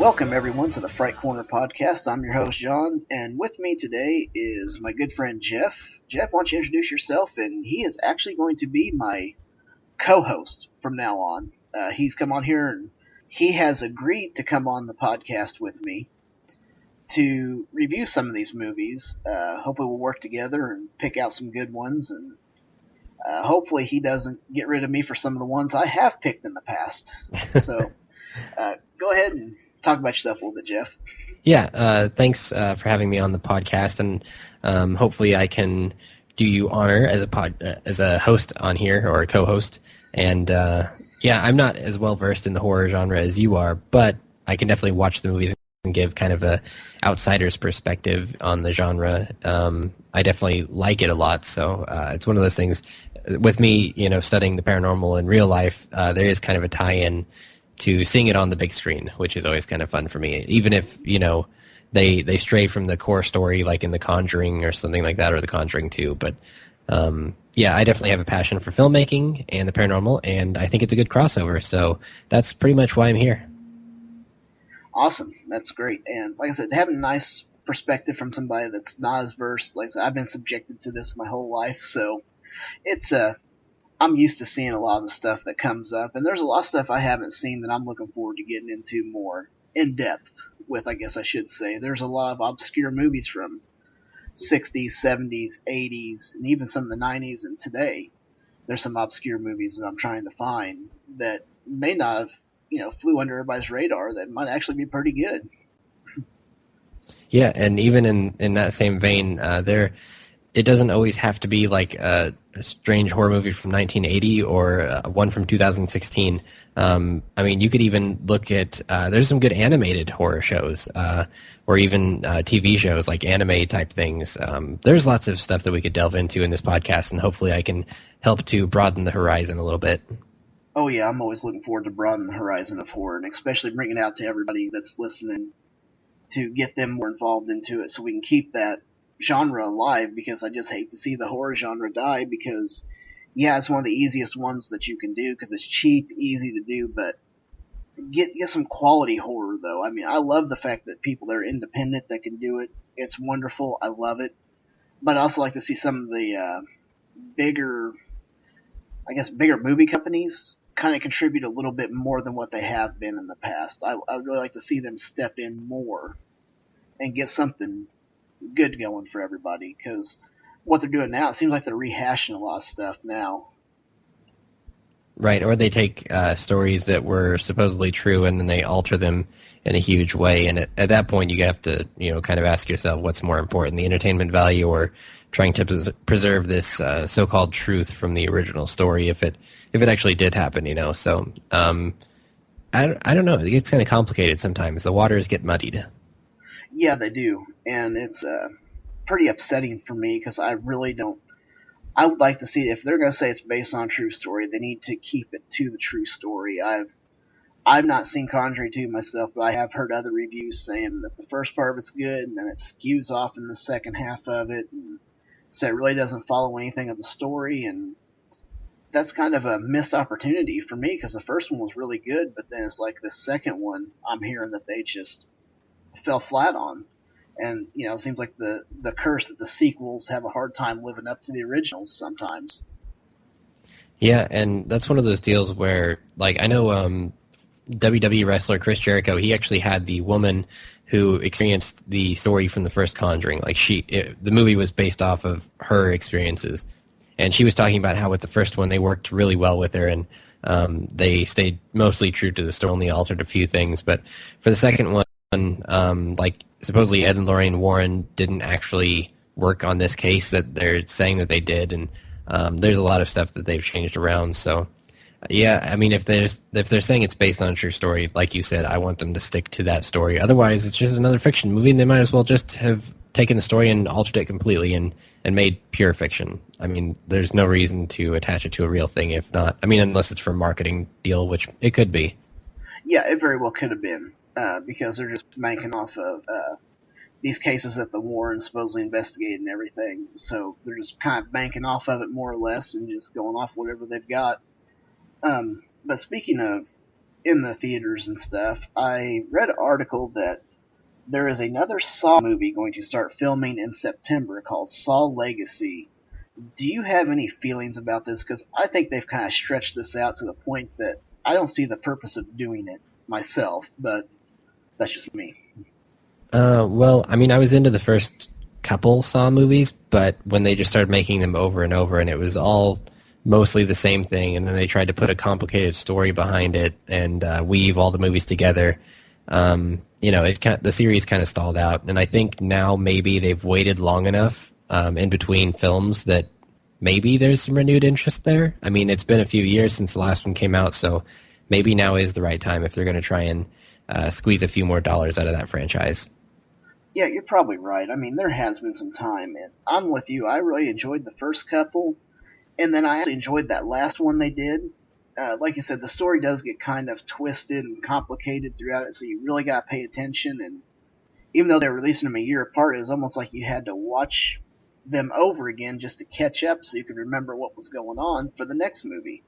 Welcome, everyone, to the Fright Corner podcast. I'm your host, John, and with me today is my good friend, Jeff. Jeff, why don't you introduce yourself? And he is actually going to be my co-host from now on. He's come on here, and he has agreed to come on the podcast with me to review some of these movies. Hopefully we'll work together and pick out some good ones, and hopefully he doesn't get rid of me for some of the ones I have picked in the past. So go ahead and talk about yourself a little bit, Jeff. Yeah, thanks for having me on the podcast, and hopefully I can do you honor as a host on here, or a co-host. And yeah, I'm not as well versed in the horror genre as you are, but I can definitely watch the movies and give kind of a outsider's perspective on the genre. I definitely like it a lot, so it's one of those things. With me, studying the paranormal in real life, there is kind of a tie-in to seeing it on the big screen, which is always kind of fun for me. Even if, they stray from the core story, like in The Conjuring or something like that, or The Conjuring 2. But yeah, I definitely have a passion for filmmaking and the paranormal, and I think it's a good crossover. So that's pretty much why I'm here. Awesome. That's great. And like I said, having a nice perspective from somebody that's not as versed. Like I said, I've been subjected to this my whole life, so it's I'm used to seeing a lot of the stuff that comes up, and there's a lot of stuff I haven't seen that I'm looking forward to getting into more in depth with, I guess I should say. There's a lot of obscure movies from 60s, 70s, 80s, and even some of the 90s, and today there's some obscure movies that I'm trying to find that may not have, flew under everybody's radar that might actually be pretty good. Yeah, and even in that same vein, it doesn't always have to be like a strange horror movie from 1980 or one from 2016. You could even look at, there's some good animated horror shows, or even TV shows, like anime type things. There's lots of stuff that we could delve into in this podcast, and hopefully I can help to broaden the horizon a little bit. Oh yeah, I'm always looking forward to broadening the horizon of horror, and especially bringing it out to everybody that's listening to get them more involved into it, so we can keep that genre alive, because I just hate to see the horror genre die, because yeah, it's one of the easiest ones that you can do because it's cheap, easy to do, but get some quality horror though. I mean, I love the fact that people that are independent that can do it. It's wonderful. I love it. But I also like to see some of the bigger movie companies kind of contribute a little bit more than what they have been in the past. I would really like to see them step in more and get something good going for everybody, because what they're doing now, it seems like they're rehashing a lot of stuff now. Right, or they take stories that were supposedly true and then they alter them in a huge way, and at that point you have to kind of ask yourself what's more important, the entertainment value or trying to preserve this so-called truth from the original story, if it actually did happen. So I don't know, it gets kind of complicated sometimes. The waters get muddied. Yeah, they do, and it's pretty upsetting for me, because I really don't. I would like to see, if they're going to say it's based on a true story, they need to keep it to the true story. I've not seen Conjuring 2 myself, but I have heard other reviews saying that the first part of it's good, and then it skews off in the second half of it, and so it really doesn't follow anything of the story, and that's kind of a missed opportunity for me, because the first one was really good, but then it's like the second one, I'm hearing that they just fell flat on. And, it seems like the curse that the sequels have a hard time living up to the originals sometimes. Yeah, and that's one of those deals where, like, I know WWE wrestler Chris Jericho, he actually had the woman who experienced the story from the first Conjuring. Like, the movie was based off of her experiences. And she was talking about how with the first one, they worked really well with her, and they stayed mostly true to the story, only altered a few things. But for the second one, like supposedly Ed and Lorraine Warren didn't actually work on this case that they're saying that they did, and there's a lot of stuff that they've changed around. So yeah, I mean, if they're saying it's based on a true story, like you said, I want them to stick to that story. Otherwise, it's just another fiction movie, and they might as well just have taken the story and altered it completely and made pure fiction. I mean, there's no reason to attach it to a real thing, if not, unless it's for a marketing deal, which it could be. Yeah, it very well could have been. Because they're just banking off of these cases that the Warrens supposedly investigated and everything. So they're just kind of banking off of it more or less and just going off whatever they've got. But speaking of in the theaters and stuff, I read an article that there is another Saw movie going to start filming in September called Saw Legacy. Do you have any feelings about this? Because I think they've kind of stretched this out to the point that I don't see the purpose of doing it myself, but that's just me. Well, I mean, I was into the first couple Saw movies, but when they just started making them over and over, and it was all mostly the same thing, and then they tried to put a complicated story behind it and weave all the movies together, the series kind of stalled out. And I think now maybe they've waited long enough in between films that maybe there's some renewed interest there. I mean, it's been a few years since the last one came out, so maybe now is the right time if they're going to try and squeeze a few more dollars out of that franchise. Yeah, you're probably right. I mean, there has been some time, and I'm with you. I really enjoyed the first couple, and then I actually enjoyed that last one they did. Like you said, the story does get kind of twisted and complicated throughout it, so you really got to pay attention. And even though they're releasing them a year apart, it was almost like you had to watch them over again just to catch up so you could remember what was going on for the next movie.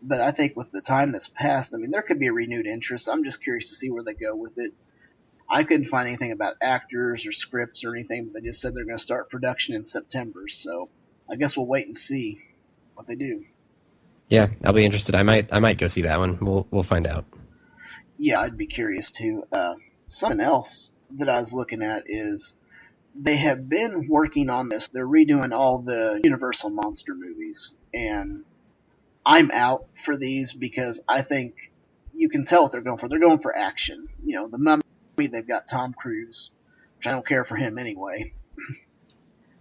But I think with the time that's passed, I mean, there could be a renewed interest. I'm just curious to see where they go with it. I couldn't find anything about actors or scripts or anything, but they just said they're going to start production in September. So I guess we'll wait and see what they do. Yeah, I'll be interested. I might go see that one. We'll find out. Yeah, I'd be curious too. Something else that I was looking at is they have been working on this. They're redoing all the Universal monster movies, and I'm out for these because I think you can tell what they're going for. They're going for action. You know, the Mummy, they've got Tom Cruise, which I don't care for him anyway.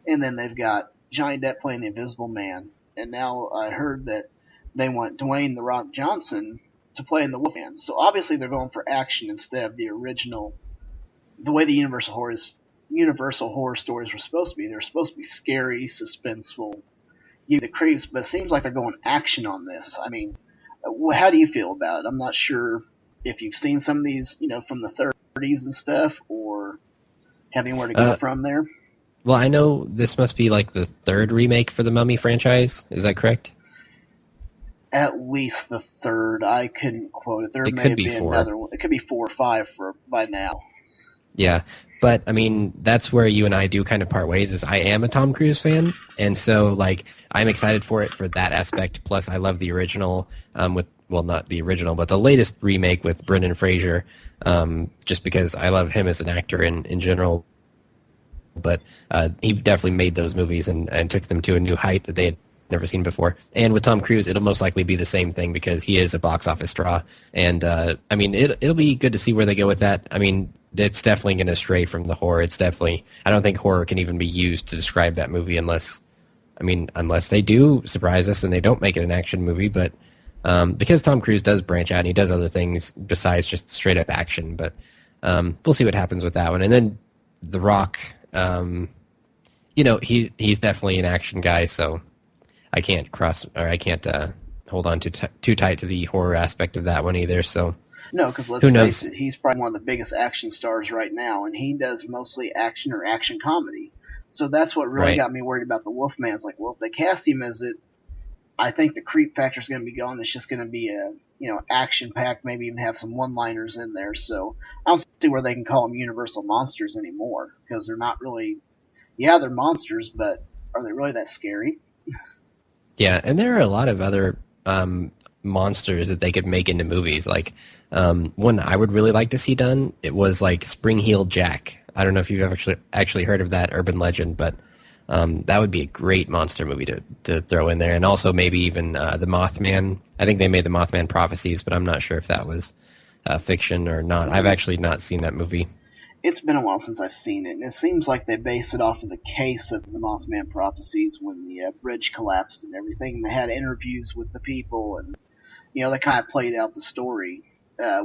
And then they've got Johnny Depp playing the Invisible Man. And now I heard that they want Dwayne "The Rock" Johnson to play in the Wolfman. So obviously they're going for action instead of the original, the way the Universal horror stories were supposed to be. They're supposed to be scary, suspenseful, give you the creeps, but it seems like they're going action on this. I mean, how do you feel about it? I'm not sure if you've seen some of these, from the 30s and stuff, or have anywhere to go from there. Well, I know this must be like the third remake for the Mummy franchise. Is that correct? At least the third. I couldn't quote it. There it may could have be been 4. another one. It could be 4 or 5 by now. Yeah, but I mean, that's where you and I do kind of part ways. Is I am a Tom Cruise fan, and so like I'm excited for it for that aspect. Plus, I love the original not the original, but the latest remake with Brendan Fraser, just because I love him as an actor in general. But he definitely made those movies and took them to a new height that they had never seen before. And with Tom Cruise, it'll most likely be the same thing because he is a box office draw. And I mean, it'll be good to see where they go with that. I mean, it's definitely going to stray from the horror. I don't think horror can even be used to describe that movie unless they do surprise us and they don't make it an action movie. But because Tom Cruise does branch out and he does other things besides just straight up action. But we'll see what happens with that one. And then The Rock, he's definitely an action guy, so I can't hold on too tight to the horror aspect of that one either. So no, because let's face it, he's probably one of the biggest action stars right now, and he does mostly action or action comedy. So that's what really got me worried about the Wolfman. It's like, well, if they cast him as it, I think the creep factor is going to be gone. It's just going to be a action packed, maybe even have some one-liners in there. So I don't see where they can call them Universal monsters anymore because they're not really. Yeah, they're monsters, but are they really that scary? Yeah, and there are a lot of other monsters that they could make into movies. Like one I would really like to see done, it was like Spring-Heeled Jack. I don't know if you've actually heard of that urban legend, but that would be a great monster movie to throw in there. And also maybe even the Mothman. I think they made the Mothman Prophecies, but I'm not sure if that was fiction or not. I've actually not seen that movie. It's been a while since I've seen it, and it seems like they base it off of the case of the Mothman Prophecies when the bridge collapsed and everything. And they had interviews with the people, and they kind of played out the story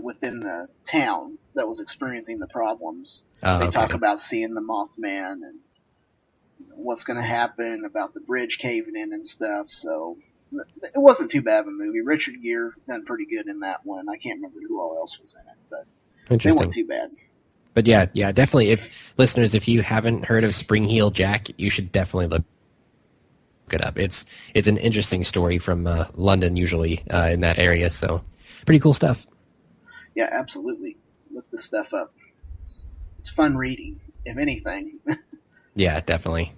within the town that was experiencing the problems. They talk about seeing the Mothman and what's going to happen about the bridge caving in and stuff. So it wasn't too bad of a movie. Richard Gere done pretty good in that one. I can't remember who all else was in it, but they weren't too bad. But yeah, definitely. If you haven't heard of Spring-Heeled Jack, you should definitely look it up. It's an interesting story from London, usually in that area. So pretty cool stuff. Yeah, absolutely. Look this stuff up. It's fun reading, if anything. Yeah, definitely.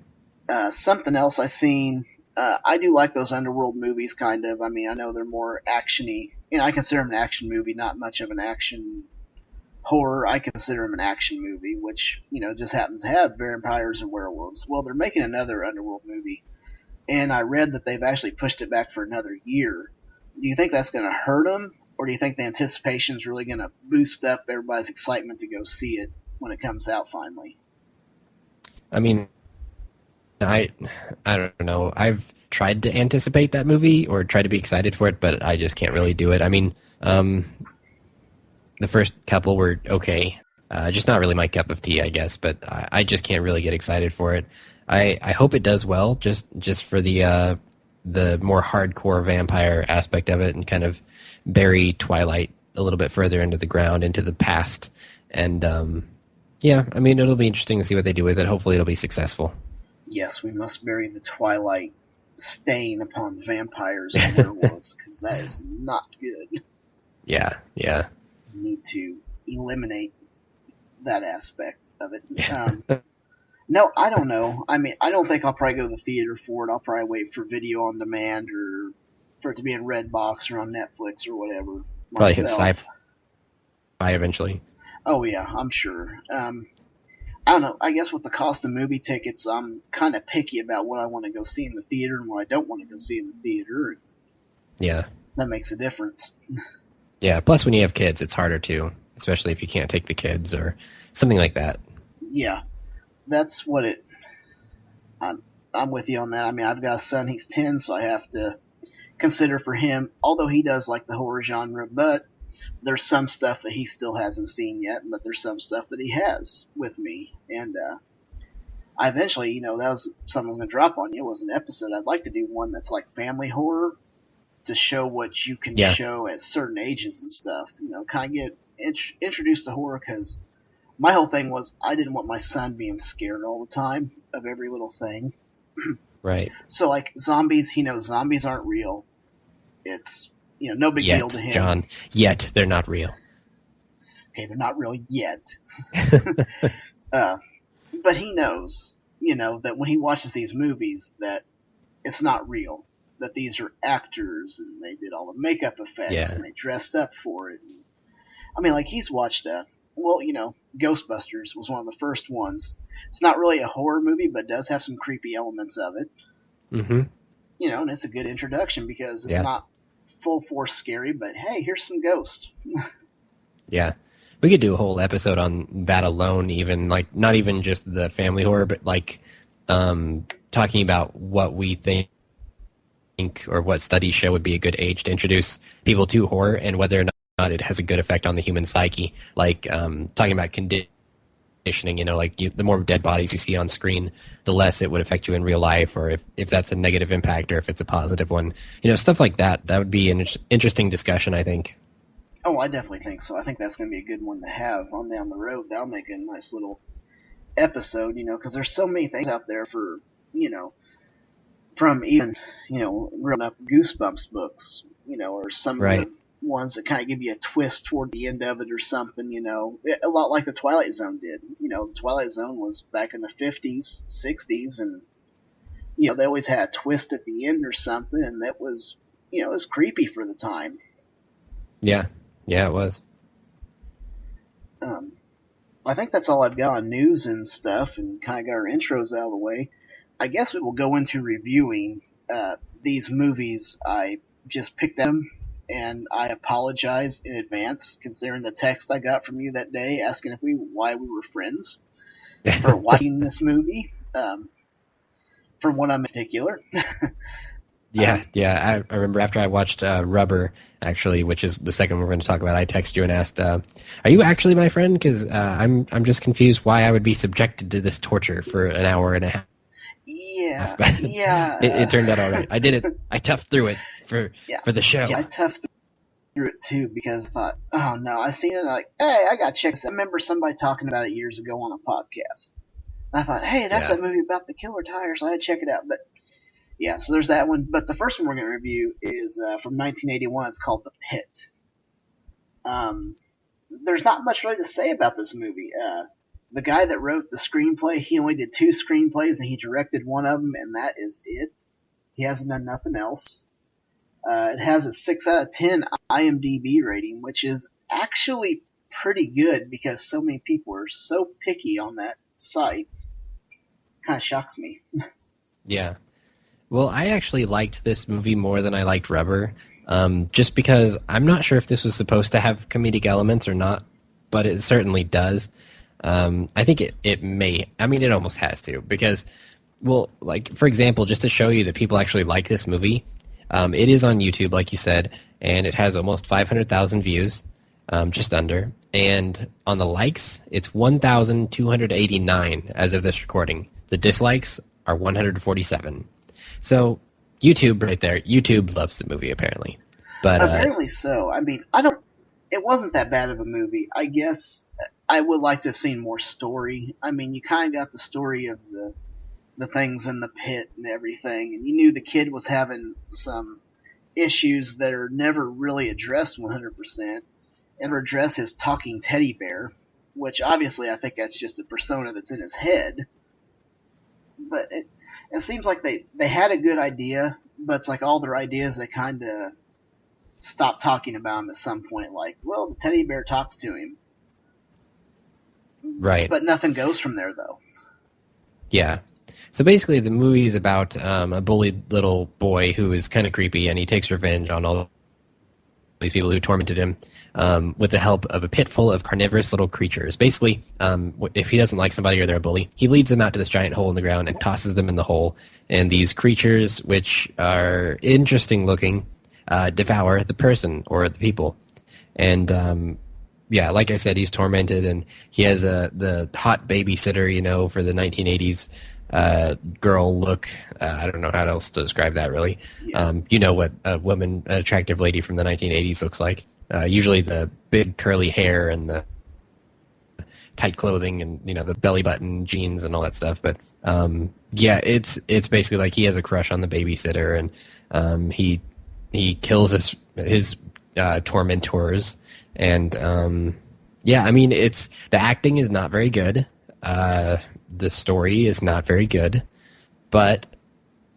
Something else I seen. I do like those underworld movies, kind of. I mean, I know they're more actiony. I consider them an action movie, not much of an action horror. I consider them an action movie, which just happens to have vampires and werewolves. Well, they're making another underworld movie, and I read that they've actually pushed it back for another year. Do you think that's going to hurt them, or do you think the anticipation is really going to boost up everybody's excitement to go see it when it comes out finally? I mean, I don't know. I've tried to anticipate that movie or try to be excited for it, but I just can't really do it. I mean, the first couple were okay. Just not really my cup of tea, I guess, but I just can't really get excited for it. I hope it does well, just for the more hardcore vampire aspect of it, and kind of bury Twilight a little bit further into the ground, into the past. And yeah, I mean, it'll be interesting to see what they do with it. Hopefully it'll be successful. Yes, we must bury the Twilight stain upon vampires and werewolves, because that is not good. Yeah. We need to eliminate that aspect of it. No, I don't know. I mean, I don't think I'll probably go to the theater for it. I'll probably wait for video on demand, or for it to be in Redbox or on Netflix or whatever. Probably hit sci-fi eventually. Oh yeah, I'm sure. I don't know. I guess with the cost of movie tickets, I'm kind of picky about what I want to go see in the theater and what I don't want to go see in the theater. Yeah. That makes a difference. Yeah, plus when you have kids, it's harder too, especially if you can't take the kids or something like that. Yeah, that's what it... I'm with you on that. I mean, I've got a son, he's 10, so I have to consider for him, although he does like the horror genre, but there's some stuff that he still hasn't seen yet, but there's some stuff that he has with me. And I eventually, that was something I was going to drop on you. It was an episode. I'd like to do one that's like family horror, to show what you can show at certain ages and stuff. Kind of get introduced to horror, because my whole thing was I didn't want my son being scared all the time of every little thing. Right. So like zombies, he knows zombies aren't real. It's no big deal to him. John, yet they're not real. Okay, they're not real yet. But he knows, that when he watches these movies, that it's not real. That these are actors, and they did all the makeup effects, and they dressed up for it. And, I mean, like, he's watched, Ghostbusters was one of the first ones. It's not really a horror movie, but does have some creepy elements of it. Mm-hmm. And it's a good introduction, because it's not full force scary, but hey, here's some ghosts. Yeah. We could do a whole episode on that alone, even, like, not even just the family horror, but, like, talking about what we think or what studies show would be a good age to introduce people to horror, and whether or not it has a good effect on the human psyche. Like, talking about conditioning, the more dead bodies you see on screen, the less it would affect you in real life, or if that's a negative impact or if it's a positive one. Stuff like that. That would be an interesting discussion, I think. Oh, I definitely think so. I think that's going to be a good one to have on down the road. That'll make a nice little episode, because there's so many things out there for, from even, grown up Goosebumps books, or some of the ones that kind of give you a twist toward the end of it or something, a lot like the Twilight Zone did. The Twilight Zone was back in the 50s, 60s, and, they always had a twist at the end or something, and that was, it was creepy for the time. Yeah, it was. I think that's all I've got on news and stuff, and kind of got our intros out of the way. I guess we will go into reviewing these movies. I just picked them, and I apologize in advance, considering the text I got from you that day asking why we were friends for watching this movie. From one in particular. Yeah. I remember after I watched Rubber, actually, which is the second we're going to talk about, I texted you and asked, "Are you actually my friend? Because I'm just confused why I would be subjected to this torture for an hour and a half." Yeah. It turned out all right. I did it. I toughed through it for the show. Yeah, I toughed through it too, because I thought, oh no, I seen it like, hey, I got to check this. I remember somebody talking about it years ago on a podcast. And I thought, hey, that's that movie about the killer tires. I had to check it out. But yeah, so there's that one. But the first one we're going to review is from 1981. It's called The Pit. there's not much really to say about this movie. The guy that wrote the screenplay, he only did 2 screenplays, and he directed one of them, and that is it. He hasn't done nothing else. It has a 6 out of 10 IMDb rating, which is actually pretty good because so many people are so picky on that site. Kind of shocks me. Yeah. Well, I actually liked this movie more than I liked Rubber, just because I'm not sure if this was supposed to have comedic elements or not, but it certainly does. I think it may. I mean, it almost has to because, well, like, for example, just to show you that people actually like this movie, it is on YouTube, like you said, and it has almost 500,000 views, just under. And on the likes, it's 1,289 as of this recording. The dislikes are 147. So YouTube right there, YouTube loves the movie apparently. But apparently so. I mean, it wasn't that bad of a movie. I guess I would like to have seen more story. I mean, you kind of got the story of the things in the pit and everything, and you knew the kid was having some issues that are never really addressed 100%. Ever address his talking teddy bear, which obviously I think that's just a persona that's in his head. But it seems like they had a good idea, but it's like all their ideas, they kind of stopped talking about him at some point. Like, well, the teddy bear talks to him. Right. But nothing goes from there, though. Yeah. So basically the movie is about a bullied little boy who is kind of creepy, and he takes revenge on all these people who tormented him with the help of a pit full of carnivorous little creatures. Basically, if he doesn't like somebody or they're a bully, he leads them out to this giant hole in the ground and tosses them in the hole. And these creatures, which are interesting looking, devour the person or the people. And yeah, like I said, he's tormented, and he has the hot babysitter, you know, for the 1980s girl look. I don't know how else to describe that, really. Yeah. You know what an attractive lady from the 1980s looks like. Usually the big curly hair and the tight clothing and, you know, the belly button jeans and all that stuff. But yeah, it's basically like he has a crush on the babysitter, and he kills his tormentors. And yeah, I mean, the acting is not very good. The story is not very good, but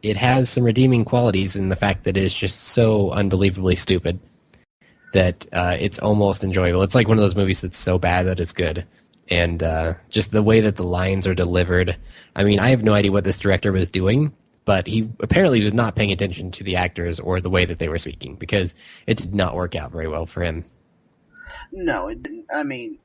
it has some redeeming qualities in the fact that it's just so unbelievably stupid that it's almost enjoyable. It's like one of those movies that's so bad that it's good. And just the way that the lines are delivered. I mean, I have no idea what this director was doing, but he apparently was not paying attention to the actors or the way that they were speaking, because it did not work out very well for him. No, it didn't. I mean,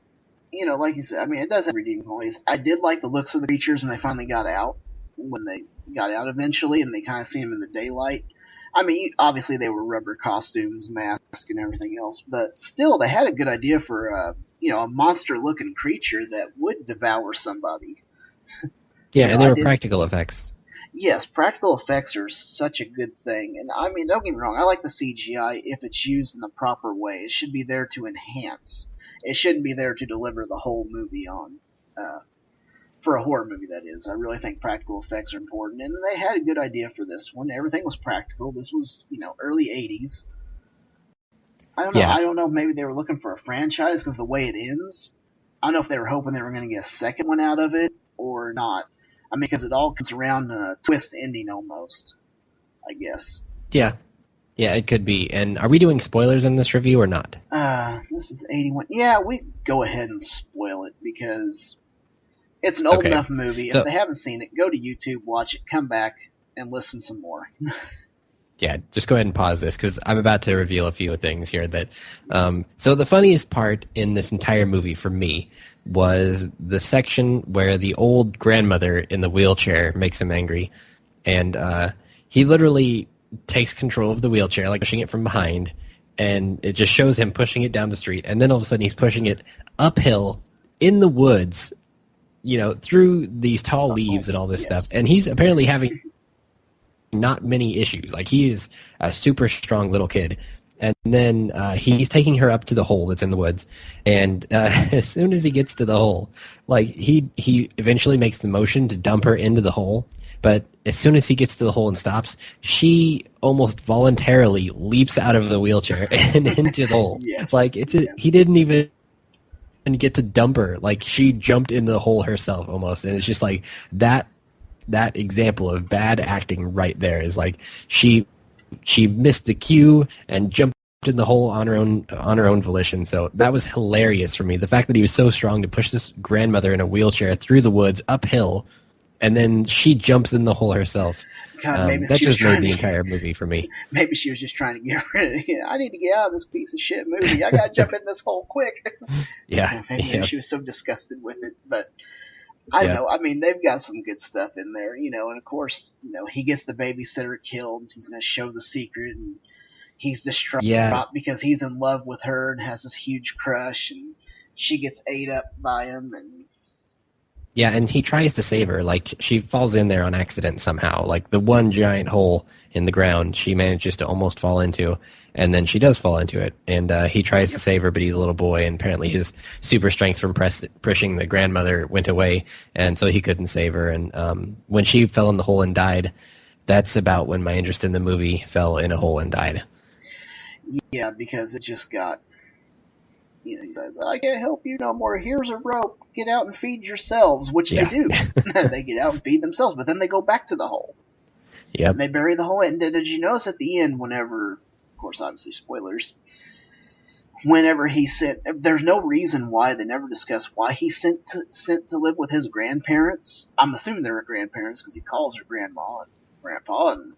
you know, like you said, I mean, it does have redeeming qualities. I did like the looks of the creatures when they finally got out, eventually, and they kind of see them in the daylight. I mean, obviously they were rubber costumes, masks, and everything else, but still, they had a good idea for, a monster-looking creature that would devour somebody. Yeah, and they were practical effects. Yes, practical effects are such a good thing. And I mean, don't get me wrong, I like the CGI if it's used in the proper way. It should be there to enhance. It shouldn't be there to deliver the whole movie on. For a horror movie, that is. I really think practical effects are important. And they had a good idea for this one. Everything was practical. This was, early 80s. I don't know. Yeah. I don't know if maybe they were looking for a franchise because the way it ends. I don't know if they were hoping they were going to get a second one out of it or not. I mean, because it all comes around a twist ending almost, I guess. Yeah. Yeah, it could be. And are we doing spoilers in this review or not? This is 81. Yeah, we go ahead and spoil it because it's an old enough movie. So, if they haven't seen it, go to YouTube, watch it, come back, and listen some more. Yeah, just go ahead and pause this because I'm about to reveal a few things here. That so the funniest part in this entire movie for me was the section where the old grandmother in the wheelchair makes him angry. And he literally takes control of the wheelchair, like pushing it from behind, and it just shows him pushing it down the street. And then all of a sudden he's pushing it uphill in the woods, through these tall leaves and all this stuff. And he's apparently having not many issues. Like, he is a super strong little kid. And then he's taking her up to the hole that's in the woods. And as soon as he gets to the hole, like, he eventually makes the motion to dump her into the hole. But as soon as he gets to the hole and stops, she almost voluntarily leaps out of the wheelchair and into the hole. Yes. Like, he didn't even get to dump her. Like, she jumped in the hole herself almost, and it's just like that example of bad acting right there is like she missed the cue and jumped in the hole on her own volition. So that was hilarious for me. The fact that he was so strong to push this grandmother in a wheelchair through the woods uphill, and then she jumps in the hole herself. God, maybe that just made the to, entire movie for me. Maybe she was just trying to get rid of it. I need to get out of this piece of shit movie. I gotta jump in this hole quick. Yeah. Maybe she was so disgusted with it, but I know. I mean, they've got some good stuff in there, you know. And of course, you know, he gets the babysitter killed. He's going to show the secret, and he's distraught because he's in love with her and has this huge crush, and she gets ate up by him. And yeah, and he tries to save her. Like, she falls in there on accident somehow. Like, the one giant hole in the ground she manages to almost fall into, and then she does fall into it. And he tries to save her, but he's a little boy, and apparently his super strength from pushing the grandmother went away, and so he couldn't save her. And when she fell in the hole and died, that's about when my interest in the movie fell in a hole and died. Yeah, because it just got, you know, he says, I can't help you no more. Here's a rope. Get out and feed yourselves, which they do. They get out and feed themselves, but then they go back to the hole. Yep. And they bury the hole. And did you notice at the end, whenever, of course, obviously spoilers, whenever he sent, there's no reason why, they never discuss why he sent to live with his grandparents. I'm assuming they were grandparents because he calls her grandma and grandpa, and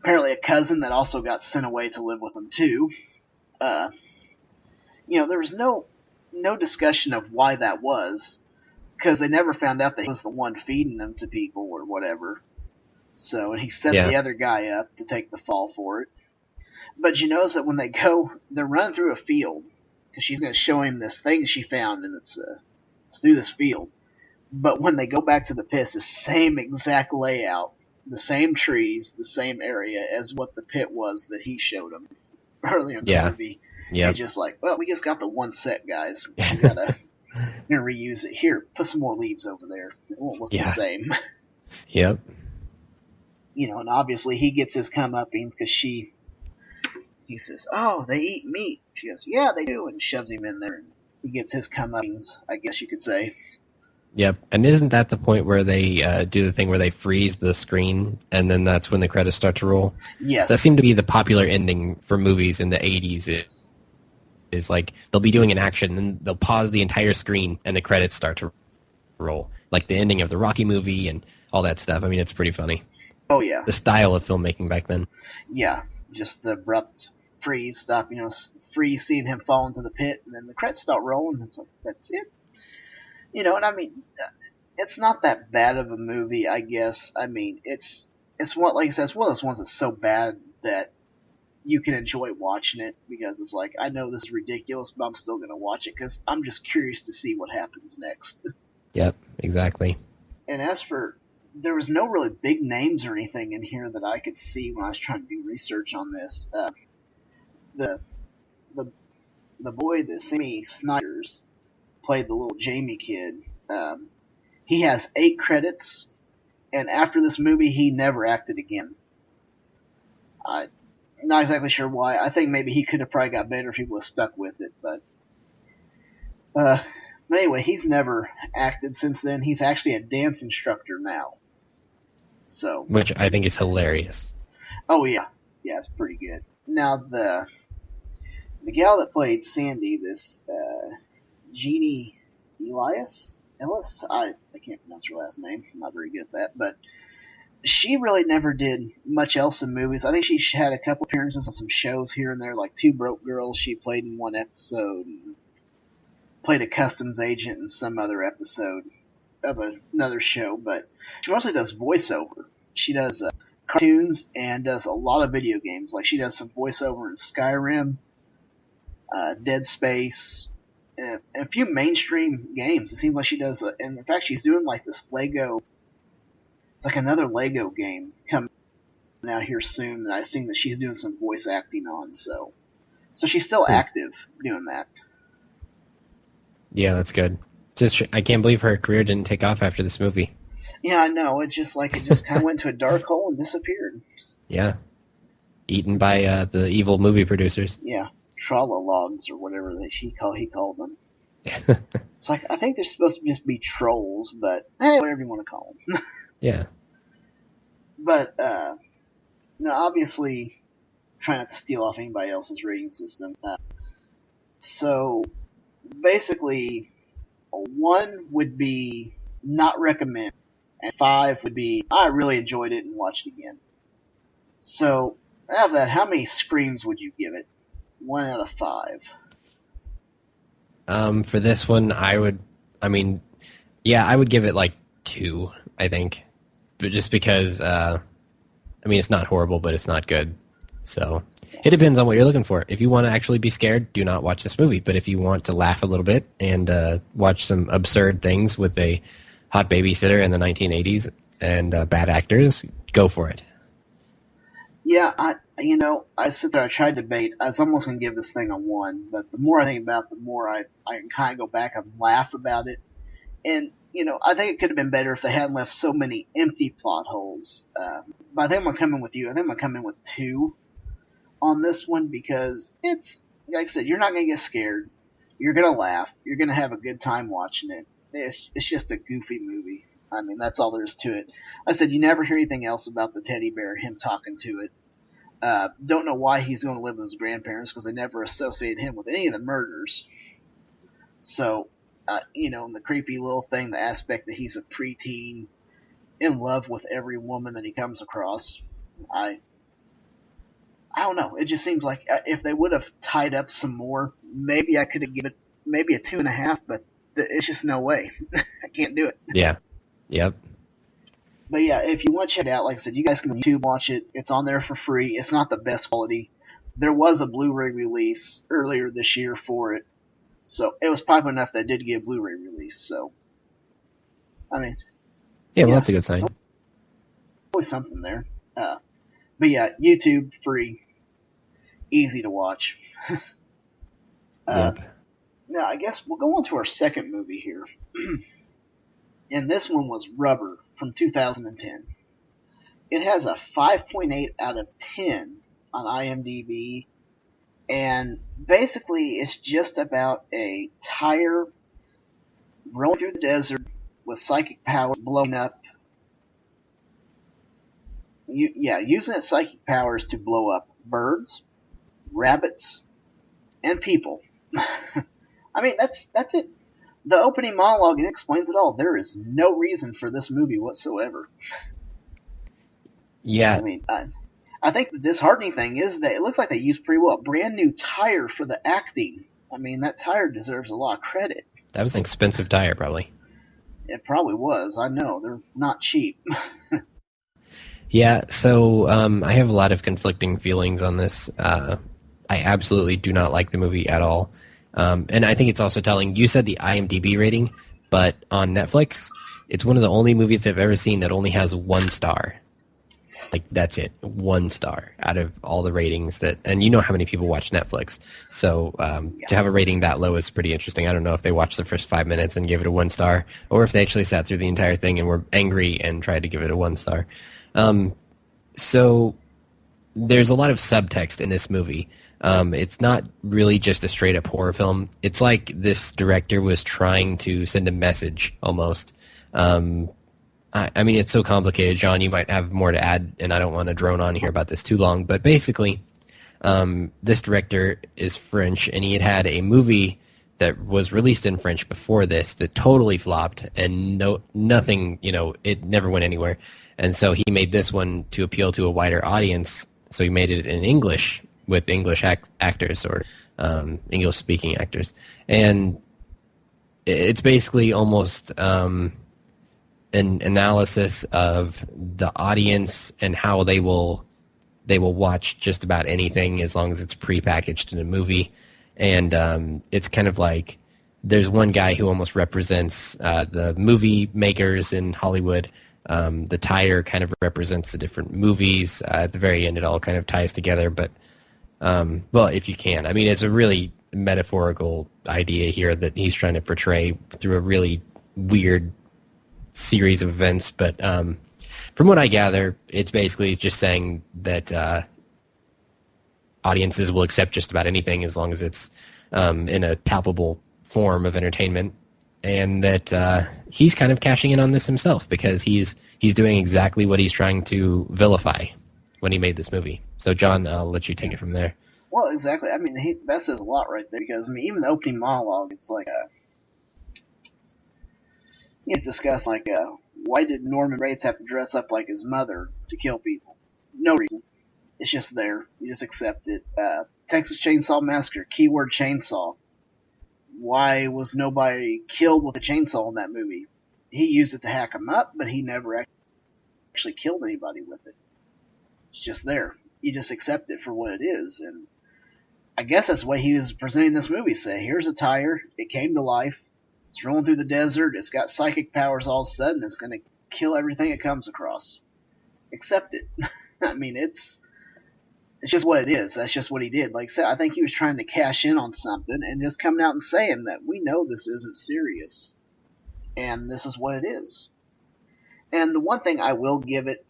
apparently a cousin that also got sent away to live with him too. You know, there was no discussion of why that was, because they never found out that he was the one feeding them to people or whatever. So he set the other guy up to take the fall for it. But you notice that when they go, they're running through a field, because she's going to show him this thing she found, and it's through this field. But when they go back to the pit, it's the same exact layout, the same trees, the same area as what the pit was that he showed them earlier in the movie. Yeah. They're just like, well, we just got the one set, guys. We gotta reuse it. Here, put some more leaves over there. It won't look the same. Yep. You know, and obviously he gets his comeuppings because he says, oh, they eat meat. She goes, yeah, they do, and shoves him in there. And he gets his comeuppings, I guess you could say. Yep. And isn't that the point where they do the thing where they freeze the screen, and then that's when the credits start to roll? Yes. That seemed to be the popular ending for movies in the 80s. Is like they'll be doing an action and they'll pause the entire screen and the credits start to roll, like the ending of the Rocky movie and all that stuff. I mean, it's pretty funny. Oh yeah, the style of filmmaking back then. Yeah, just the abrupt freeze, stop. You know, freeze, seeing him fall into the pit, and then the credits start rolling. It's like, that's it. You know, and I mean, it's not that bad of a movie, I guess. I mean, it's one, like I said, it's one of those ones that's so bad that you can enjoy watching it, because it's like, I know this is ridiculous, but I'm still going to watch it because I'm just curious to see what happens next. Yep, exactly. And as for, there was no really big names or anything in here that I could see when I was trying to do research on this. The boy that Sammy Snyders played, the little Jamie kid, he has 8 credits, and after this movie, he never acted again. Not exactly sure why. I think maybe he could have probably got better if he was stuck with it, but anyway, he's never acted since then. He's actually a dance instructor now. So, which I think is hilarious. Oh yeah, it's pretty good. Now the gal that played Sandy, this Jeannie Ellis, I can't pronounce her last name. I'm not very good at that, but she really never did much else in movies. I think she had a couple appearances on some shows here and there, like Two Broke Girls. She played in one episode, and played a customs agent in some other episode of another show, but she mostly does voiceover. She does cartoons and does a lot of video games. Like, she does some voiceover in Skyrim, Dead Space, and a few mainstream games. It seems like she does, and in fact, she's doing like this Lego. It's like another Lego game coming out here soon that I've seen that she's doing some voice acting on. So she's still active doing that. Yeah, that's good. Just, I can't believe her career didn't take off after this movie. Yeah, I know. It just kind of went to a dark hole and disappeared. Yeah. Eaten by the evil movie producers. Yeah. Tralla logs or whatever he called them. It's like, I think they're supposed to just be trolls, but whatever you want to call them. Yeah. But, no, obviously, try not to steal off anybody else's rating system. So, basically, 1 would be not recommend, and 5 would be I really enjoyed it and watched it again. So, out of that, how many screams would you give it? 1 out of 5. For this one, I would give it like 2, I think. But just because, it's not horrible, but it's not good. So it depends on what you're looking for. If you want to actually be scared, do not watch this movie. But if you want to laugh a little bit and watch some absurd things with a hot babysitter in the 1980s and bad actors, go for it. Yeah, I sit there, I tried to debate. I was almost going to give this thing a 1, but the more I think about it, the more I can kind of go back and laugh about it. And, I think it could have been better if they hadn't left so many empty plot holes. But I think I'm going to come in with you. I think I'm going to come in with 2 on this one because it's, like I said, you're not going to get scared. You're going to laugh. You're going to have a good time watching it. It's just a goofy movie. I mean, that's all there is to it. I said you never hear anything else about the teddy bear, him talking to it. Don't know why he's going to live with his grandparents because they never associate him with any of the murders. So, and the creepy little thing, the aspect that he's a preteen in love with every woman that he comes across. I don't know. It just seems like if they would have tied up some more, maybe I could have given it maybe a 2.5, but it's just no way. I can't do it. Yeah. Yep. But yeah, if you want to check it out, like I said, you guys can YouTube watch it. It's on there for free. It's not the best quality. There was a Blu-ray release earlier this year for it. So it was popular enough that it did get a Blu-ray release. So, I mean. Yeah, well, that's a good sign. Always something there. But yeah, YouTube, free. Easy to watch. Yep. Now, I guess we'll go on to our second movie here. And this one was Rubber from 2010. It has a 5.8 out of 10 on IMDb. And basically, it's just about a tire rolling through the desert with psychic power blowing up. Using its psychic powers to blow up birds, rabbits, and people. I mean, that's it. The opening monologue explains it all. There is no reason for this movie whatsoever. Yeah. I mean, I think the disheartening thing is that it looked like they used pretty well a brand new tire for the acting. I mean, that tire deserves a lot of credit. That was an expensive tire, probably. It probably was. I know. They're not cheap. Yeah, so I have a lot of conflicting feelings on this. I absolutely do not like the movie at all. And I think it's also telling. You said the IMDb rating, but on Netflix, it's one of the only movies I've ever seen that only has 1 star. Like, that's it. 1 star out of all the ratings that, and you know how many people watch Netflix. So to have a rating that low is pretty interesting. I don't know if they watched the first 5 minutes and gave it a 1 star, or if they actually sat through the entire thing and were angry and tried to give it a 1 star. So there's a lot of subtext in this movie. It's not really just a straight up horror film. It's like this director was trying to send a message almost. I mean, it's so complicated. John, you might have more to add, and I don't want to drone on here about this too long. But basically, this director is French, and he had a movie that was released in French before this that totally flopped, and nothing, it never went anywhere. And so he made this one to appeal to a wider audience. So he made it in English with English actors or English-speaking actors. And it's basically almost an analysis of the audience and how they will watch just about anything as long as it's prepackaged in a movie. And it's kind of like there's one guy who almost represents the movie makers in Hollywood. The tire kind of represents the different movies. At the very end, it all kind of ties together. But, well, if you can. I mean, it's a really metaphorical idea here that he's trying to portray through a really weird series of events. But from what I gather, it's basically just saying that audiences will accept just about anything as long as it's in a palpable form of entertainment, and that he's kind of cashing in on this himself because he's doing exactly what he's trying to vilify when he made this movie. So, John, I'll let you take it from there. Well, exactly. I mean, that says a lot right there because, I mean, even the opening monologue, it's like he's discussing, like, why did Norman Bates have to dress up like his mother to kill people? No reason. It's just there. You just accept it. Texas Chainsaw Massacre, keyword chainsaw. Why was nobody killed with a chainsaw in that movie? He used it to hack them up, but he never actually killed anybody with it. It's just there. You just accept it for what it is, and I guess that's the way he was presenting this movie. Say, here's a tire, it came to life, it's rolling through the desert, it's got psychic powers all of a sudden, it's going to kill everything it comes across. Accept it. I mean, it's just what it is. That's just what he did. Like I said, I think he was trying to cash in on something and just coming out and saying that we know this isn't serious, and this is what it is. And the one thing I will give it,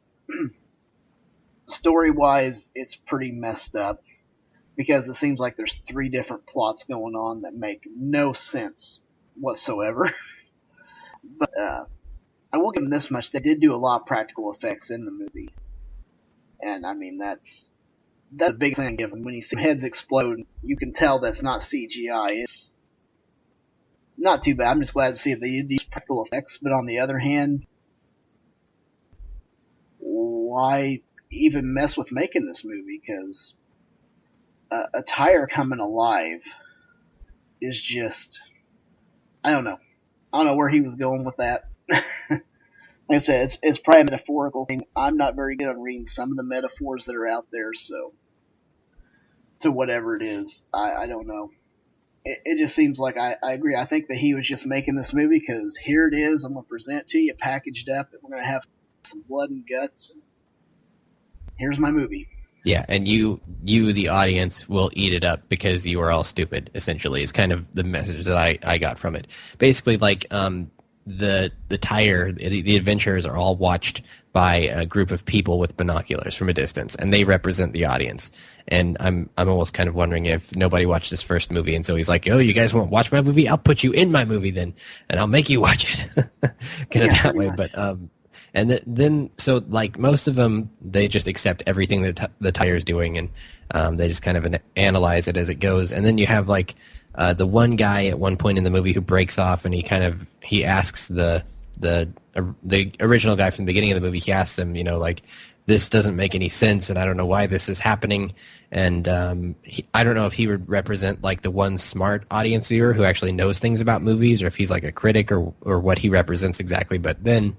story-wise, it's pretty messed up because it seems like there's 3 different plots going on that make no sense whatsoever. But I will give them this much. They did do a lot of practical effects in the movie. And, I mean, that's the big thing given. When you see heads explode, you can tell that's not CGI. It's not too bad. I'm just glad to see that they did these practical effects. But on the other hand, why even mess with making this movie? Because a tire coming alive is just, I don't know. I don't know where he was going with that. Like I said, it's probably a metaphorical thing. I'm not very good on reading some of the metaphors that are out there, so to whatever it is, I don't know. It just seems like I agree. I think that he was just making this movie because here it is. I'm going to present it to you packaged up, and we're going to have some blood and guts, and here's my movie. Yeah, and you, the audience, will eat it up because you are all stupid, essentially, is kind of the message that I got from it. Basically, like, the tire, the adventurers are all watched by a group of people with binoculars from a distance, and they represent the audience. And I'm almost kind of wondering if nobody watched this first movie, and so he's like, oh, you guys won't watch my movie? I'll put you in my movie then, and I'll make you watch it. Kind of that way, but... And then, so like most of them, they just accept everything that the tire's doing, and they just kind of analyze it as it goes. And then you have like the one guy at one point in the movie who breaks off, and he asks the original guy from the beginning of the movie. He asks him, like, this doesn't make any sense, and I don't know why this is happening. And I don't know if he would represent like the one smart audience viewer who actually knows things about movies, or if he's like a critic, or what he represents exactly. But then.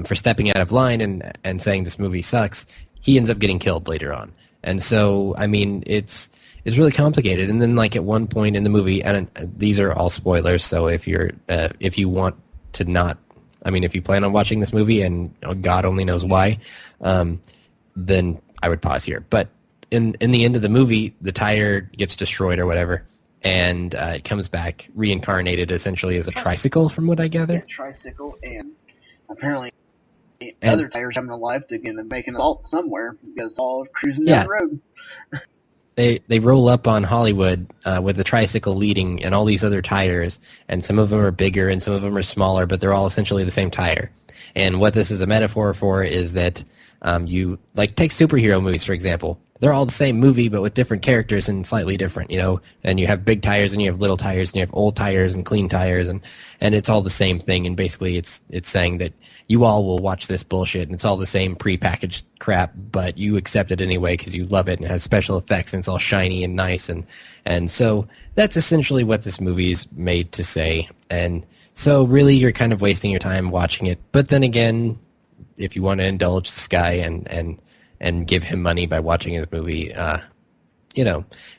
For stepping out of line and saying this movie sucks, he ends up getting killed later on. And so, I mean, it's really complicated. And then, like, at one point in the movie, and these are all spoilers, so if you want to not, I mean, if you plan on watching this movie and God only knows why, then I would pause here. But in the end of the movie, the tire gets destroyed or whatever, and it comes back reincarnated essentially as a tricycle, from what I gather. Yeah, tricycle, and apparently other tires coming alive to make an assault somewhere because it's all cruising down the road. They roll up on Hollywood with a tricycle leading and all these other tires, and some of them are bigger and some of them are smaller, but they're all essentially the same tire. And what this is a metaphor for is that you, like, take superhero movies, for example. They're all the same movie, but with different characters and slightly different, and you have big tires and you have little tires and you have old tires and clean tires, and it's all the same thing. And basically it's saying that you all will watch this bullshit and it's all the same prepackaged crap, but you accept it anyway because you love it and it has special effects and it's all shiny and nice. And so that's essentially what this movie is made to say. And so really you're kind of wasting your time watching it. But then again, if you want to indulge this guy and give him money by watching his movie,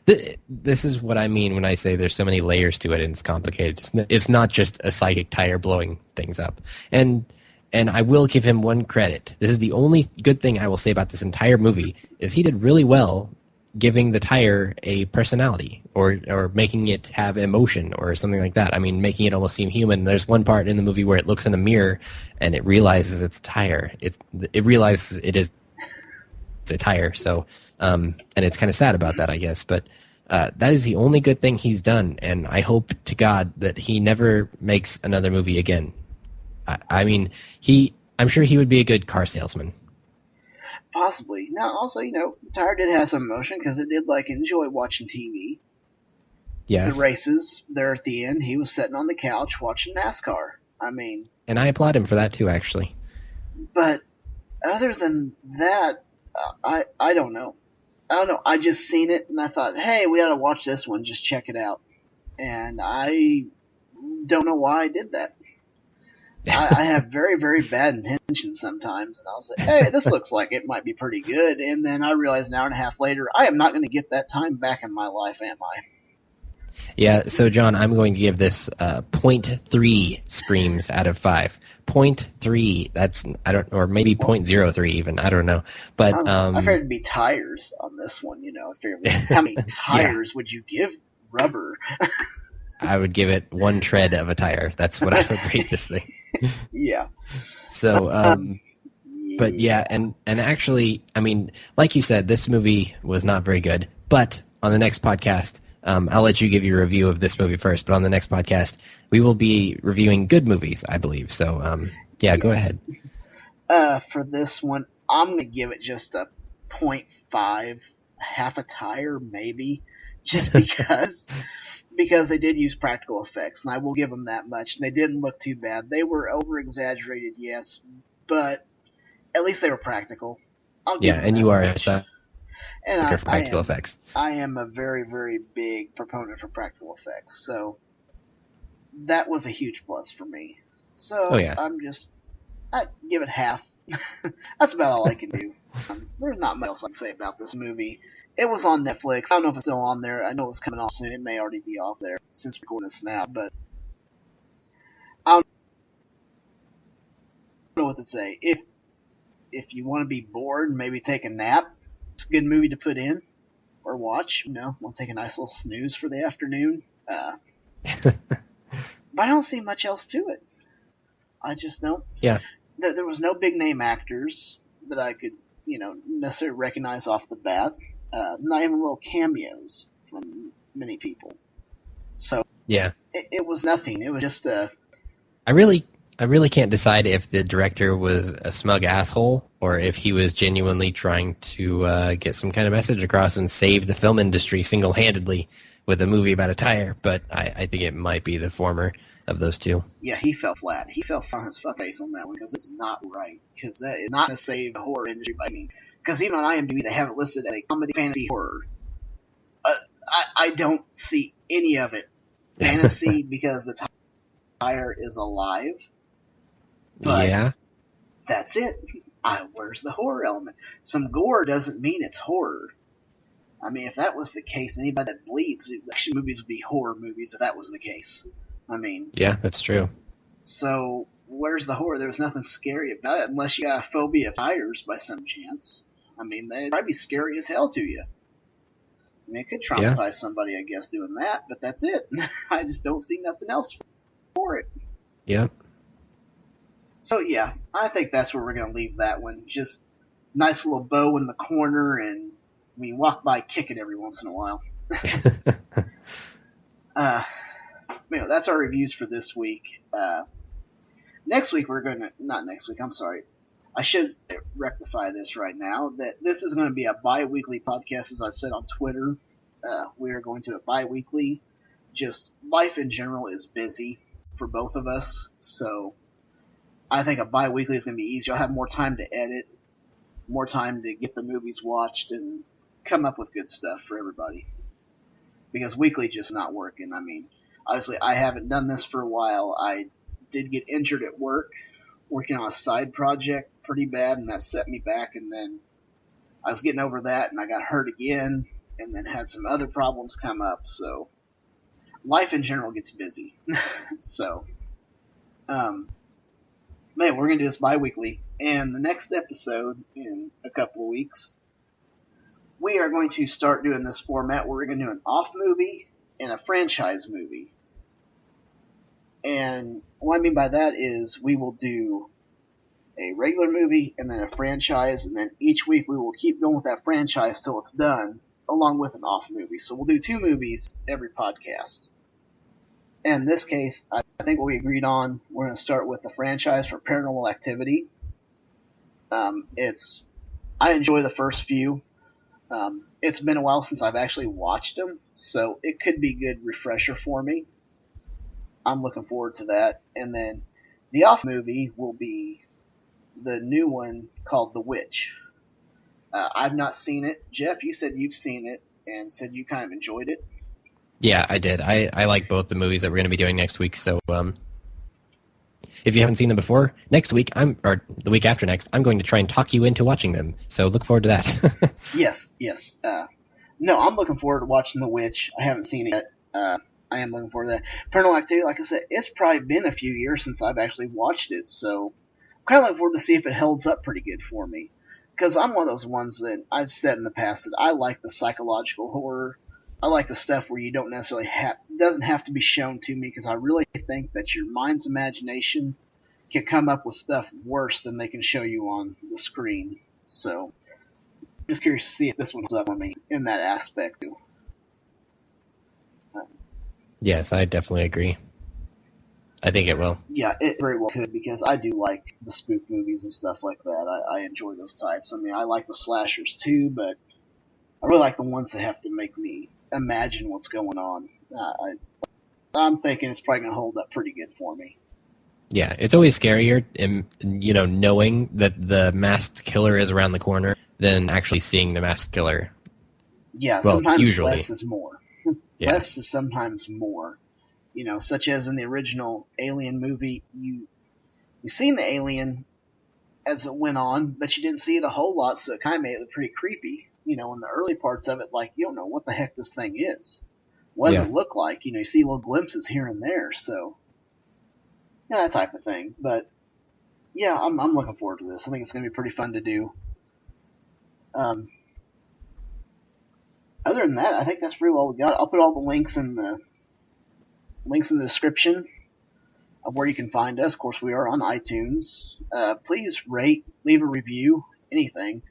this is what I mean when I say there's so many layers to it and it's complicated. It's not just a psychic tire blowing things up. And I will give him one credit. This is the only good thing I will say about this entire movie, is he did really well giving the tire a personality or making it have emotion or something like that. I mean, making it almost seem human. There's one part in the movie where it looks in a mirror and it realizes it's a tire. It realizes it's a tire. So, and it's kind of sad about that, I guess. But That is the only good thing he's done, and I hope to God that he never makes another movie again. I mean, I'm sure he would be a good car salesman. Possibly. Now, also, the tire did have some emotion because it did enjoy watching TV. Yes. The races there at the end, he was sitting on the couch watching NASCAR. I mean, and I applaud him for that too, actually. But other than that, I don't know. I don't know. I just seen it and I thought, hey, we ought to watch this one. Just check it out. And I don't know why I did that. I have very, very bad intentions sometimes. And I was like, hey, this looks like it might be pretty good. And then I realized an hour and a half later, I am not going to get that time back in my life, am I? Yeah, so John, I'm going to give this 0.3 screams out of 5. 0.3, that's, or maybe 0.03 even, I don't know. But I figured it'd be tires on this one, I figured, how many tires would you give rubber? I would give it 1 tread of a tire. That's what I would rate this thing. Yeah. So, but yeah, and actually, I mean, like you said, this movie was not very good. But on the next podcast, I'll let you give your review of this movie first. But on the next podcast, we will be reviewing good movies, I believe. So, yeah, yes. Go ahead. For this one, I'm going to give it just a 0.5, half a tire, maybe, just because. Because they did use practical effects, and I will give them that much. And they didn't look too bad. They were over-exaggerated, yes, but at least they were practical. And you are for practical effects. I am a very, very big proponent for practical effects, so that was a huge plus for me. So I'd give it half. That's about all I can do. There's not much else I can say about this movie. It was on Netflix. I don't know if it's still on there. I know it's coming off soon. It may already be off there since we're recording this now, but I don't know what to say. If you want to be bored and maybe take a nap, it's a good movie to put in or watch. Want to take a nice little snooze for the afternoon. But I don't see much else to it. I just don't. Yeah. There was no big name actors that I could, necessarily recognize off the bat. Not even little cameos from many people. So yeah, it was nothing. It was just I really can't decide if the director was a smug asshole or if he was genuinely trying to get some kind of message across and save the film industry single-handedly with a movie about a tire. But I think it might be the former of those two. Yeah, he fell flat. He fell on his fuck face on that one because it's not right. Because that is not going to save the horror industry by me. Because even on IMDb, they have it listed as a comedy, fantasy, horror. I don't see any of it. Fantasy because the tire is alive. But yeah. That's it. Where's the horror element? Some gore doesn't mean it's horror. I mean, if that was the case, anybody that bleeds, action movies would be horror movies if that was the case. I mean... Yeah, that's true. So, where's the horror? There's nothing scary about it unless you got a phobia of tires by some chance. I mean, they'd probably be scary as hell to you. I mean, it could traumatize somebody, I guess, doing that, but that's it. I just don't see nothing else for it. Yep. So, yeah, I think that's where we're going to leave that one. Just nice little bow in the corner, and we walk by, kick it every once in a while. That's our reviews for this week. Next week, we're going to... Not next week, I'm sorry. I should rectify this right now, that this is going to be a bi-weekly podcast, as I've said on Twitter. We are going to it bi-weekly. Just life in general is busy for both of us, so I think a bi-weekly is going to be easier. I'll have more time to edit, more time to get the movies watched, and come up with good stuff for everybody. Because weekly just not working. I mean, obviously I haven't done this for a while. I did get injured at work, working on a side project pretty bad, and that set me back, and then I was getting over that, and I got hurt again, and then had some other problems come up, so life in general gets busy. So, we're going to do this bi-weekly, and the next episode, in a couple of weeks, we are going to start doing this format where we're going to do an off movie and a franchise movie. And what I mean by that is we will do a regular movie and then a franchise, and then each week we will keep going with that franchise till it's done, along with an off movie. So we'll do 2 movies every podcast. And in this case, I think what we agreed on, we're going to start with the franchise for Paranormal Activity. I enjoy the first few. It's been a while since I've actually watched them, so it could be a good refresher for me. I'm looking forward to that. And then the off movie will be the new one called The Witch. I've not seen it. Jeff, you said you've seen it and said you kind of enjoyed it. Yeah, I did. I like both the movies that we're going to be doing next week. So if you haven't seen them before, next week, or the week after next, I'm going to try and talk you into watching them. So look forward to that. Yes. No, I'm looking forward to watching The Witch. I haven't seen it yet. I am looking forward to that. Paranormal Activity, like I said, it's probably been a few years since I've actually watched it, so I'm kind of looking forward to see if it holds up pretty good for me. Because I'm one of those ones that I've said in the past that I like the psychological horror. I like the stuff where you don't necessarily doesn't have to be shown to me, because I really think that your mind's imagination can come up with stuff worse than they can show you on the screen. So, I'm just curious to see if this one's up on me in that aspect. Yes, I definitely agree. I think it will. Yeah, it very well could, because I do like the spook movies and stuff like that. I enjoy those types. I mean, I like the slashers too, but I really like the ones that have to make me imagine what's going on. I'm thinking it's probably going to hold up pretty good for me. Yeah, it's always scarier, knowing that the masked killer is around the corner than actually seeing the masked killer. Yeah, well, sometimes usually. less is more. Yeah. Less is sometimes more. Such as in the original Alien movie, you seen the alien as it went on, but you didn't see it a whole lot, so it kind of made it pretty creepy. In the early parts of it, like, you don't know what the heck this thing is. What does it look like? You see little glimpses here and there, so yeah, that type of thing. But yeah, I'm looking forward to this. I think it's going to be pretty fun to do. Other than that, I think that's pretty well we got. I'll put all the links in the description of where you can find us. Of course, we are on iTunes. Please rate, leave a review, anything.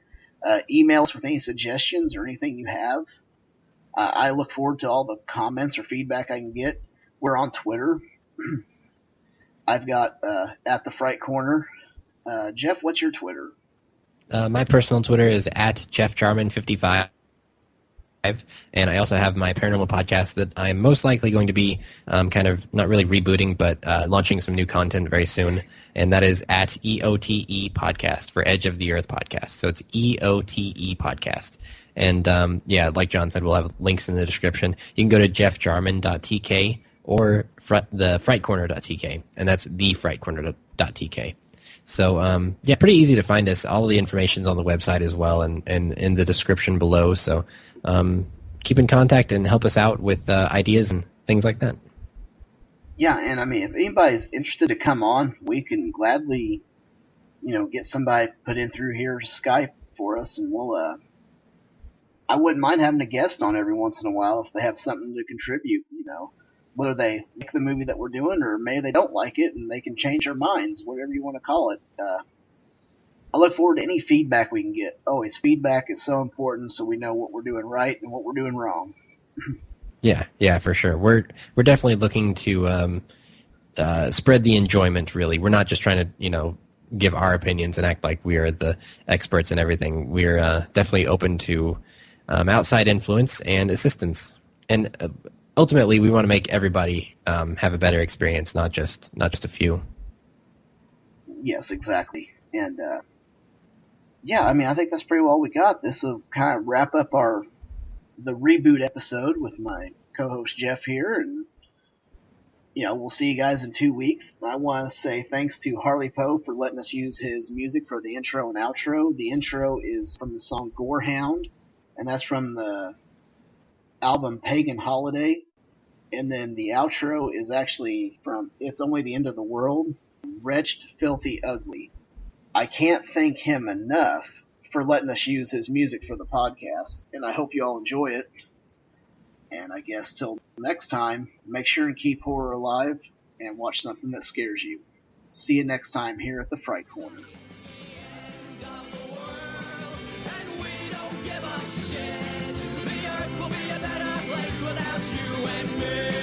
Email us with any suggestions or anything you have. I look forward to all the comments or feedback I can get. We're on Twitter. I've got at the Fright Corner. Jeff, what's your Twitter? My personal Twitter is at JeffJarman55. And I also have my paranormal podcast that I'm most likely going to be kind of not really rebooting, but launching some new content very soon. And that is at EOTE Podcast for Edge of the Earth Podcast. So it's EOTE Podcast. And yeah, like John said, we'll have links in the description. You can go to jeffjarman.tk or thefrightcorner.tk. And that's thefrightcorner.tk. So yeah, pretty easy to find us. All of the information's on the website as well and in the description below. So keep in contact and help us out with ideas and things like that. Yeah, and I mean, if anybody's interested to come on, we can gladly, get somebody put in through here Skype for us, and we'll. I wouldn't mind having a guest on every once in a while if they have something to contribute. Whether they like the movie that we're doing or maybe they don't like it and they can change their minds, whatever you want to call it. I look forward to any feedback we can get. Always, feedback is so important, so we know what we're doing right and what we're doing wrong. Yeah, for sure. We're definitely looking to spread the enjoyment. Really, we're not just trying to give our opinions and act like we are the experts in everything. We're definitely open to outside influence and assistance, and ultimately, we want to make everybody have a better experience, not just a few. Yes, exactly, and. Yeah, I mean, I think that's pretty well we got. This will kind of wrap up the reboot episode with my co-host Jeff here, and we'll see you guys in 2 weeks. I want to say thanks to Harley Poe for letting us use his music for the intro and outro. The intro is from the song Gorehound, and that's from the album Pagan Holiday, and then the outro is actually from It's Only the End of the World, Wretched, Filthy, Ugly. I can't thank him enough for letting us use his music for the podcast, and I hope you all enjoy it. And I guess till next time, make sure and keep horror alive and watch something that scares you. See you next time here at the Fright Corner. The end of the world, and we don't give a shit. The will be a better place without you and me.